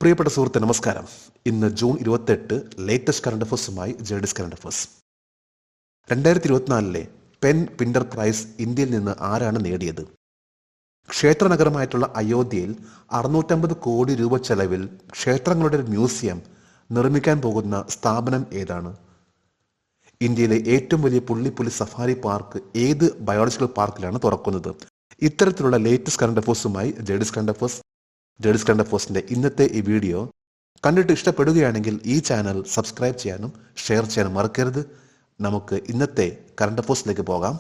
പ്രിയപ്പെട്ട സുഹൃത്തെ നമസ്കാരം. ഇന്ന് ജൂൺ 28 ലേറ്റസ്റ്റ് കറണ്ട് അഫേഴ്സുമായി JD's current affairs. 2024 PEN Pinter prize ഇന്ത്യയിൽ നിന്ന് ആരാണ് നേടിയത്? ക്ഷേത്ര നഗരമായിട്ടുള്ള അയോധ്യയിൽ 650 കോടി രൂപ ചെലവിൽ ക്ഷേത്രങ്ങളുടെ ഒരു മ്യൂസിയം നിർമ്മിക്കാൻ പോകുന്ന സ്ഥാപനം ഏതാണ്? ഇന്ത്യയിലെ ഏറ്റവും വലിയ പുള്ളിപ്പുലി സഫാരി പാർക്ക് ഏത് ബയോളജിക്കൽ പാർക്കിലാണ് തുറക്കുന്നത്? ഇത്തരത്തിലുള്ള ലേറ്റസ്റ്റ് കറണ്ട് അഫേഴ്സുമായി ജേഡിസ് കറണ്ട് അഫേഴ്സിന്റെ ഇന്നത്തെ ഈ വീഡിയോ കണ്ടിട്ട് ഇഷ്ടപ്പെടുകയാണെങ്കിൽ ഈ ചാനൽ സബ്സ്ക്രൈബ് ചെയ്യാനും ഷെയർ ചെയ്യാനും മറക്കരുത്. നമുക്ക് ഇന്നത്തെ കറണ്ട് അഫേഴ്സിലേക്ക് പോകാം.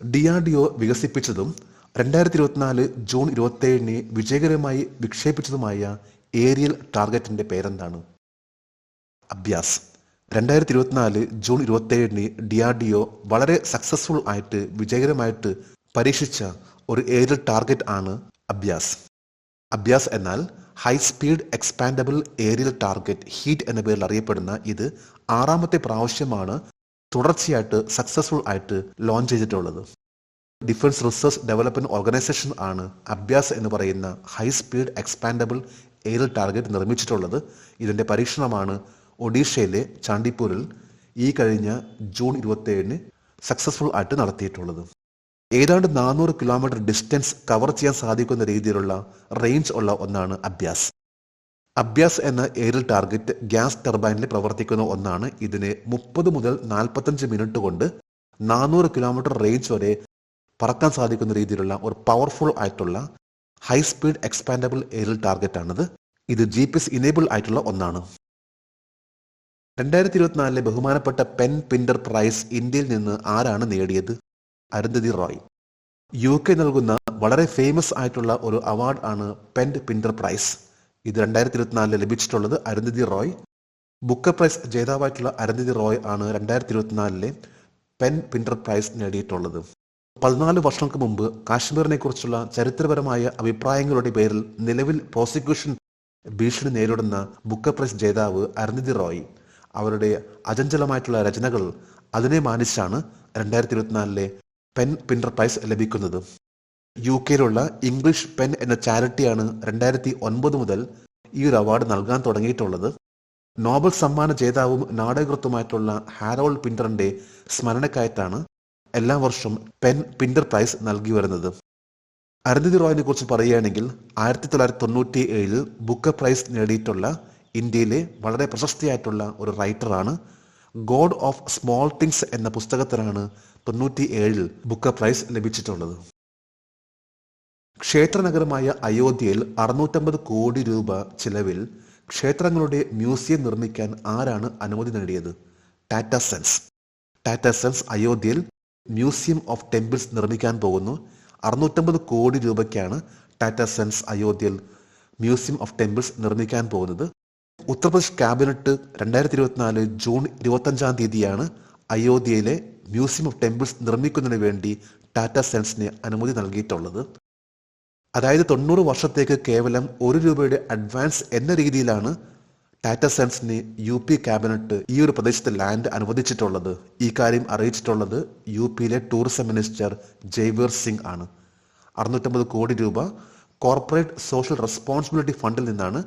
DRDO വികസിപ്പിച്ചതും 2024 ജൂൺ 27 വിജയകരമായി വിക്ഷേപിച്ചതുമായ ഏരിയൽ ടാർഗറ്റിന്റെ പേരെന്താണ്? അഭ്യാസ്. 2024 ജൂൺ 27 DRDO വളരെ സക്സസ്ഫുൾ ആയിട്ട് വിജയകരമായിട്ട് പരീക്ഷിച്ച ഒരു ഏരിയൽ ടാർഗറ്റ് ആണ് അഭ്യാസ്. അഭ്യാസ് എന്നാൽ high speed expandable aerial target HEAT എന്ന പേരിൽ അറിയപ്പെടുന്ന ഇത് 6ാമത്തെ പ്രാവശ്യമാണ് തുടർച്ചയായിട്ട് സക്സസ്ഫുൾ ആയിട്ട് ലോഞ്ച് ചെയ്തിട്ടുള്ളത്. ഡിഫൻസ് റിസർച്ച് ഡെവലപ്മെന്റ് ഓർഗനൈസേഷൻ ആണ് അഭ്യാസ് എന്ന് പറയുന്ന high speed expandable aerial target നിർമ്മിച്ചിട്ടുള്ളത്. ഇതിന്റെ പരീക്ഷണമാണ് ഒഡീഷയിലെ ചാണ്ടിപ്പൂരിൽ ഈ കഴിഞ്ഞ ജൂൺ 27 സക്സസ്ഫുൾ ആയിട്ട് നടത്തിയിട്ടുള്ളത്. ഏതാണ്ട് 400 കിലോമീറ്റർ ഡിസ്റ്റൻസ് കവർ ചെയ്യാൻ സാധിക്കുന്ന രീതിയിലുള്ള റേഞ്ച് ഉള്ള ഒന്നാണ് അഭ്യാസ്. അഭ്യാസ് എന്ന ഏരിയൽ ടാർഗറ്റ് ഗ്യാസ് ടർബൈനിൽ പ്രവർത്തിക്കുന്ന ഒന്നാണ്. ഇതിന് 30 മുതൽ 45 മിനിറ്റ് കൊണ്ട് 400 കിലോമീറ്റർ റേഞ്ച് വരെ പറക്കാൻ സാധിക്കുന്ന രീതിയിലുള്ള ഒരു പവർഫുൾ ആയിട്ടുള്ള high speed expandable aerial target ആണിത്. ഇത് GPS ഇനേബിൾ ആയിട്ടുള്ള ഒന്നാണ്. 2024 ബഹുമാനപ്പെട്ട പെൻ പിൻഡർ പ്രൈസ് ഇന്ത്യയിൽ നിന്ന് ആരാണ് നേടിയത്? അരുന്ധതി റോയ്. UK നൽകുന്ന വളരെ ഫേമസ് ആയിട്ടുള്ള ഒരു അവാർഡ് ആണ് പെൻ പിൻഡർ പ്രൈസ്. ഇത് 2024 ലഭിച്ചിട്ടുള്ളത് അരുന്ധതി റോയ്. ബുക്കർ പ്രൈസ് ജേതാവായിട്ടുള്ള അരുന്ധതി റോയ് ആണ് 2024 പെൻ പിൻഡർ പ്രൈസ് നേടിയിട്ടുള്ളത്. 14 വർഷങ്ങൾക്ക് മുമ്പ് കാശ്മീരിനെ കുറിച്ചുള്ള ചരിത്രപരമായ അഭിപ്രായങ്ങളുടെ പേരിൽ നിലവിൽ പ്രോസിക്യൂഷൻ ഭീഷണി നേരിടുന്ന ബുക്കർ പ്രൈസ് ജേതാവ് അരുന്ധതി റോയ് അവരുടെ അചഞ്ചലമായിട്ടുള്ള രചനകൾ അതിനെ മാനിച്ചാണ് 2024 പെൻ പിൻഡർ പ്രൈസ് ലഭിക്കുന്നത്. UK ഇംഗ്ലീഷ് പെൻ എന്ന ചാരിറ്റിയാണ് 2009 മുതൽ ഈ ഒരു അവാർഡ് നൽകാൻ തുടങ്ങിയിട്ടുള്ളത്. നോബൽ സമ്മാന ജേതാവും നാടകൃത്തുമായിട്ടുള്ള ഹാരോൾഡ് പിൻഡറിന്റെ സ്മരണക്കായിട്ടാണ് എല്ലാ വർഷവും പെൻ പിൻഡർ പ്രൈസ് നൽകി വരുന്നത്. അരുന്ധതി റോയിനെ കുറിച്ച് പറയുകയാണെങ്കിൽ 1997 ബുക്കർ പ്രൈസ് നേടിയിട്ടുള്ള ഇന്ത്യയിലെ വളരെ പ്രശസ്തിയായിട്ടുള്ള ഒരു റൈറ്ററാണ്. ഗോഡ് ഓഫ് സ്മോൾ തിങ്സ് എന്ന പുസ്തകത്തിനാണ് 97 ബുക്കർ പ്രൈസ് ലഭിച്ചിട്ടുള്ളത്. ക്ഷേത്ര നഗരമായ അയോധ്യയിൽ 650 കോടി രൂപ ചിലവിൽ ക്ഷേത്രങ്ങളുടെ മ്യൂസിയം നിർമ്മിക്കാൻ ആരാണ് അനുമതി നേടിയത്? ടാറ്റ സെൻസ് അയോധ്യയിൽ മ്യൂസിയം ഓഫ് ടെമ്പിൾസ് നിർമ്മിക്കാൻ പോകുന്നു. 650 കോടി രൂപയ്ക്കാണ് ടാറ്റ സെൻസ് അയോധ്യയിൽ മ്യൂസിയം ഓഫ് ടെമ്പിൾസ് നിർമ്മിക്കാൻ പോകുന്നത്. ഉത്തർപ്രദേശ് ക്യാബിനറ്റ് 2024 ജൂൺ 25 അയോധ്യയിലെ മ്യൂസിയം ഓഫ് ടെമ്പിൾസ് നിർമ്മിക്കുന്നതിന് വേണ്ടി ടാറ്റ സെൻസിന് അനുമതി നൽകിയിട്ടുള്ളത്. അതായത് 90 വർഷത്തേക്ക് കേവലം 1 രൂപയുടെ അഡ്വാൻസ് എന്ന രീതിയിലാണ് ടാറ്റ സെൻസിന് UP ക്യാബിനറ്റ് ഈ ഒരു പ്രദേശത്ത് ലാൻഡ് അനുവദിച്ചിട്ടുള്ളത്. ഈ കാര്യം അറിയിച്ചിട്ടുള്ളത് UPയിലെ ടൂറിസം മിനിസ്റ്റർ ജയ്വീർ സിംഗ് ആണ്. 650 കോടി രൂപ കോർപ്പറേറ്റ് സോഷ്യൽ റെസ്പോൺസിബിലിറ്റി ഫണ്ടിൽ നിന്നാണ്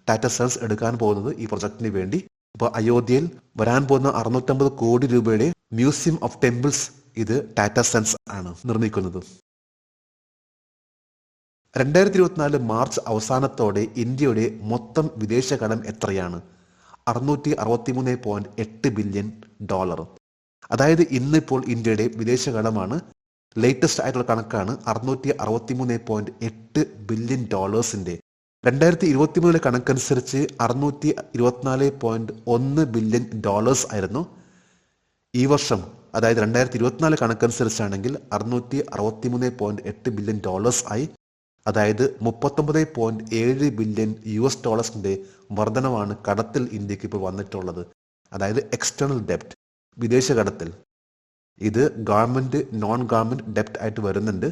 ടാറ്റ സെൻസ് എടുക്കാൻ പോകുന്നത് ഈ പ്രൊജക്ടിന് വേണ്ടി. ഇപ്പോൾ അയോധ്യയിൽ വരാൻ പോകുന്ന 650 കോടി രൂപയുടെ മ്യൂസിയം ഓഫ് ടെമ്പിൾസ് ഇത് ടാറ്റ സെൻസ് ആണ് നിർമ്മിക്കുന്നത്. 2024 മാർച്ച് അവസാനത്തോടെ ഇന്ത്യയുടെ മൊത്തം വിദേശ കടം എത്രയാണ്? $663.8 ബില്യൺ. അതായത് ഇന്നിപ്പോൾ ഇന്ത്യയുടെ വിദേശ കടമാണ്. ലേറ്റസ്റ്റ് ആയിട്ടുള്ള കണക്കാണ് $663.8 ബില്യൺ. 2023 കണക്കനുസരിച്ച് $624.1 ബില്യൺ ആയിരുന്നു. ഈ വർഷം അതായത് 2024 കണക്കനുസരിച്ചാണെങ്കിൽ $663.8 ബില്യൺ ആയി. അതായത് $39.7 ബില്യൺ വർധനവാണ് കടത്തിൽ ഇന്ത്യക്ക് ഇപ്പോൾ വന്നിട്ടുള്ളത്. അതായത് എക്സ്റ്റേണൽ ഡെപ്റ്റ്, വിദേശ കടത്തിൽ. ഇത് ഗവൺമെന്റ് നോൺ ഗവൺമെന്റ് ഡെപ്റ്റ് ആയിട്ട് വരുന്നുണ്ട്.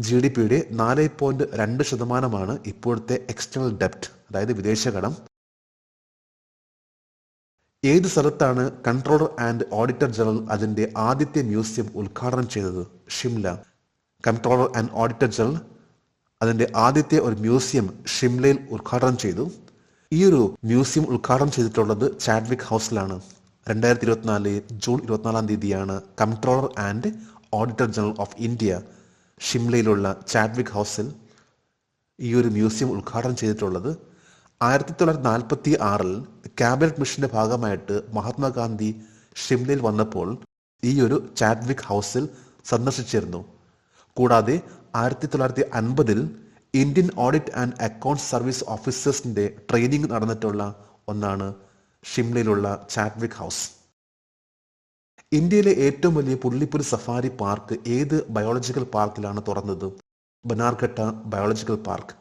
GDPയുടെ 4.2% ഇപ്പോഴത്തെ എക്സ്റ്റേണൽ ഡെപ്റ്റ്, അതായത് വിദേശ കടം. ഏത് സ്ഥലത്താണ് കൺട്രോളർ ആൻഡ് ഓഡിറ്റർ ജനറൽ അതിന്റെ ആദ്യത്തെ മ്യൂസിയം ഉദ്ഘാടനം ചെയ്തത്? Shimla. Controller and auditor general അതിൻ്റെ ആദ്യത്തെ ഒരു മ്യൂസിയം ഷിംലയിൽ ഉദ്ഘാടനം ചെയ്തു. ഈ ഒരു മ്യൂസിയം ഉദ്ഘാടനം ചെയ്തിട്ടുള്ളത് ചാഡ്വിക് ഹൗസിലാണ്. 2024 ജൂൺ 24 തീയതിയാണ് comptroller and auditor general of India ഷിംലയിലുള്ള ചാഡ്വിക് ഹൗസിൽ ഈ ഒരു മ്യൂസിയം ഉദ്ഘാടനം ചെയ്തിട്ടുള്ളത്. 1946 ക്യാബിനറ്റ് മിഷന്റെ ഭാഗമായിട്ട് മഹാത്മാഗാന്ധി ഷിംലയിൽ വന്നപ്പോൾ ഈ ഒരു ചാഡ്വിക് ഹൗസിൽ സന്ദർശിച്ചിരുന്നു. കൂടാതെ 1950 Indian audit and accounts service ഓഫീസേഴ്സിന്റെ ട്രെയിനിങ് നടന്നിട്ടുള്ള ഒന്നാണ് ഷിംലയിലുള്ള ചാഡ്വിക് ഹൗസ്. ഇന്ത്യയിലെ ഏറ്റവും വലിയ പുള്ളിപ്പുലി സഫാരി പാർക്ക് ഏത് ബയോളജിക്കൽ പാർക്കിലാണ് തുറന്നത്? Bannerghatta biological park.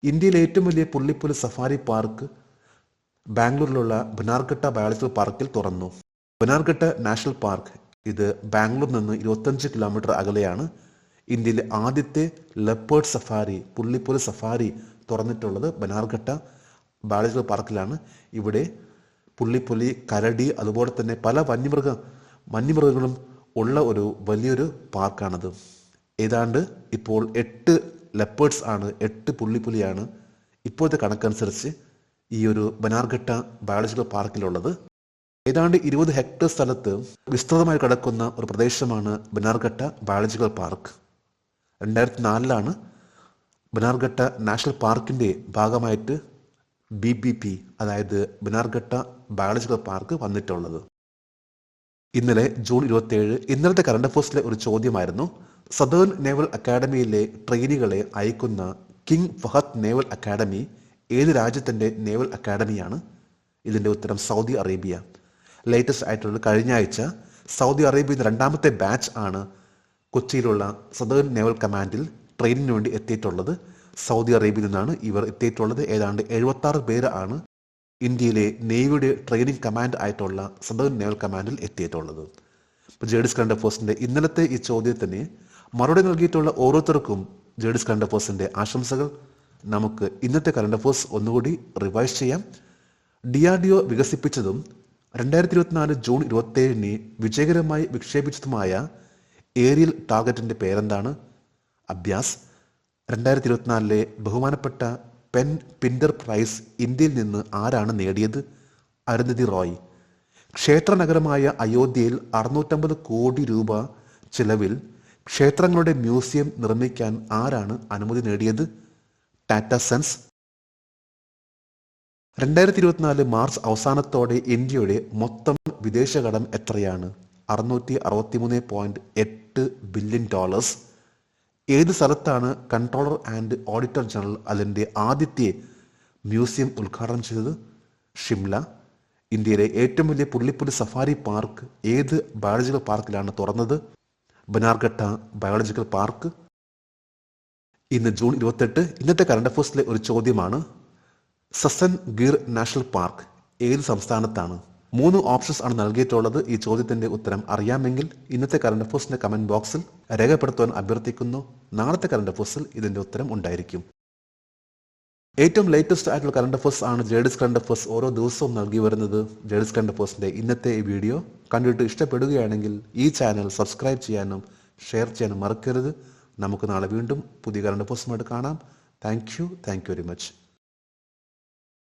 ഇന്ത്യയിലെ ഏറ്റവും വലിയ പുള്ളിപ്പുലി സഫാരി പാർക്ക് ബാംഗ്ലൂരിലുള്ള ബനാർഘട്ട ബയോളജിക്കൽ പാർക്കിൽ തുറന്നു. ബനാർഘട്ട നാഷണൽ പാർക്ക് ഇത് ബാംഗ്ലൂരിൽ നിന്ന് 25 കിലോമീറ്റർ അകലെയാണ്. ഇന്ത്യയിലെ ആദ്യത്തെ leopard safari, പുള്ളിപ്പുലി safari തുറന്നിട്ടുള്ളത് Bannerghatta biological പാർക്കിലാണ്. ഇവിടെ പുള്ളിപ്പുലി, കരടി, അതുപോലെ തന്നെ പല വന്യമൃഗങ്ങളും ഉള്ള ഒരു വലിയൊരു പാർക്കാണത്. ഏതാണ്ട് ഇപ്പോൾ 8 ലെപ്പേർഡ്സ് ആണ്, 8 പുള്ളിപ്പുലിയാണ് ഇപ്പോഴത്തെ കണക്കനുസരിച്ച് ഈ ഒരു ബനാർഘട്ട ബയോളജിക്കൽ പാർക്കിലുള്ളത്. ഏതാണ്ട് 20 ഹെക്ടർ സ്ഥലത്ത് വിസ്തൃതമായി കിടക്കുന്ന ഒരു പ്രദേശമാണ് Bannerghatta biological park. 2004 Bannerghatta national പാർക്കിന്റെ ഭാഗമായിട്ട് BBP, അതായത് ബനാർഘട്ട ബയോളജിക്കൽ പാർക്ക് വന്നിട്ടുള്ളത്. ഇന്നലെ ജൂൺ 27 ഇന്നലത്തെ കറണ്ട് അഫയേഴ്സിലെ ഒരു ചോദ്യമായിരുന്നു, സദേൺ നേവൽ അക്കാഡമിയിലെ ട്രെയിനികളെ അയക്കുന്ന കിങ് ഫഹദ് നേവൽ അക്കാഡമി ഏത് രാജ്യത്തിൻ്റെ നേവൽ അക്കാഡമിയാണ്? ഇതിൻ്റെ ഉത്തരം സൗദി അറേബ്യ. ലേറ്റസ്റ്റ് ആയിട്ടുള്ള കഴിഞ്ഞ ആഴ്ച സൗദി അറേബ്യയുടെ 2ാമത്തെ ബാച്ച് ആണ് കൊച്ചിയിലുള്ള സദേൺ നേവൽ കമാൻഡിൽ ട്രെയിനിങ്ങിന് വേണ്ടി എത്തിയിട്ടുള്ളത്. സൗദി അറേബ്യയിൽ നിന്നാണ് ഇവർ എത്തിയിട്ടുള്ളത്. ഏതാണ്ട് 76 പേര് ആണ് ഇന്ത്യയിലെ നേവിയുടെ ട്രെയിനിങ് കമാൻഡ് ആയിട്ടുള്ള സദേൺ നേവൽ കമാൻഡിൽ എത്തിയിട്ടുള്ളത്. ഇപ്പോൾ ജേഡിസ് കറണ്ട് അഫയേഴ്സിൻ്റെ ഇന്നലത്തെ ഈ ചോദ്യത്തിന് മറുപടി നൽകിയിട്ടുള്ള ഓരോരുത്തർക്കും ജേഡിസ് കറണ്ട് അഫയേഴ്സിൻ്റെ ആശംസകൾ. നമുക്ക് ഇന്നത്തെ കറണ്ട് അഫയേഴ്സ് ഒന്നുകൂടി റിവൈസ് ചെയ്യാം. DRDO വികസിപ്പിച്ചതും 2024 ജൂൺ 27 വിജയകരമായി വിക്ഷേപിച്ചതുമായ ഏരിയൽ ടാർഗറ്റിന്റെ പേരെന്താണ്? അഭ്യാസ്. 2024 ബഹുമാനപ്പെട്ട പെൻ പിൻഡർ പ്രൈസ് ഇന്ത്യയിൽ നിന്ന് ആരാണ് നേടിയത്? അരുന്ധതി റോയ്. ക്ഷേത്ര നഗരമായ അയോധ്യയിൽ 650 കോടി രൂപ ചിലവിൽ ക്ഷേത്രങ്ങളുടെ മ്യൂസിയം നിർമ്മിക്കാൻ ആരാണ് അനുമതി നേടിയത്? ടാറ്റ സൺസ്. 2024 മാർച്ച് അവസാനത്തോടെ ഇന്ത്യയുടെ മൊത്തം വിദേശ കടം എത്രയാണ്? $663.8 ബില്യൺ. ഏത് സ്ഥലത്താണ് കൺട്രോളർ ആൻഡ് ഓഡിറ്റർ ജനറൽ അതിൻ്റെ ആദ്യത്തെ മ്യൂസിയം ഉദ്ഘാടനം ചെയ്തത്? ഷിംല. ഇന്ത്യയിലെ ഏറ്റവും വലിയ പുള്ളിപ്പുലി സഫാരി പാർക്ക് ഏത് ബയോളജിക്കൽ പാർക്കിലാണ് തുറന്നത്? Bannerghatta biological park. ഇന്ന് ജൂൺ 28 ഇന്നത്തെ കറണ്ട് അഫയേഴ്സിലെ ഒരു ചോദ്യമാണ്, സസൻ ഗിർ നാഷണൽ പാർക്ക് ഏത് സംസ്ഥാനത്താണ്? 3 ഓപ്ഷൻസ് ആണ് നൽകിയിട്ടുള്ളത്. ഈ ചോദ്യത്തിന്റെ ഉത്തരം അറിയാമെങ്കിൽ ഇന്നത്തെ കറണ്ട് അഫയേഴ്സിന്റെ കമന്റ് ബോക്സിൽ രേഖപ്പെടുത്തുവാൻ അഭ്യർത്ഥിക്കുന്നു. നാളത്തെ കറണ്ട് അഫയേഴ്സിൽ ഇതിന്റെ ഉത്തരം ഉണ്ടായിരിക്കും. ഏറ്റവും ലേറ്റസ്റ്റ് ആയിട്ടുള്ള കറണ്ട് അഫയേഴ്സ് ആണ് ജേഡിസ് കറണ്ട് അഫയേഴ്സ് ഓരോ ദിവസവും നൽകി വരുന്നത്. ജേഡിസ് കറണ്ട് അഫയേഴ്സിന്റെ ഇന്നത്തെ ഈ വീഡിയോ കണ്ടിട്ട് ഇഷ്ടപ്പെടുകയാണെങ്കിൽ ഈ ചാനൽ സബ്സ്ക്രൈബ് ചെയ്യാനും ഷെയർ ചെയ്യാനും മറക്കരുത്. നമുക്ക് നാളെ വീണ്ടും പുതിയ കറണ്ട് അഫയേഴ്സുമായിട്ട് കാണാം. Thank you very much.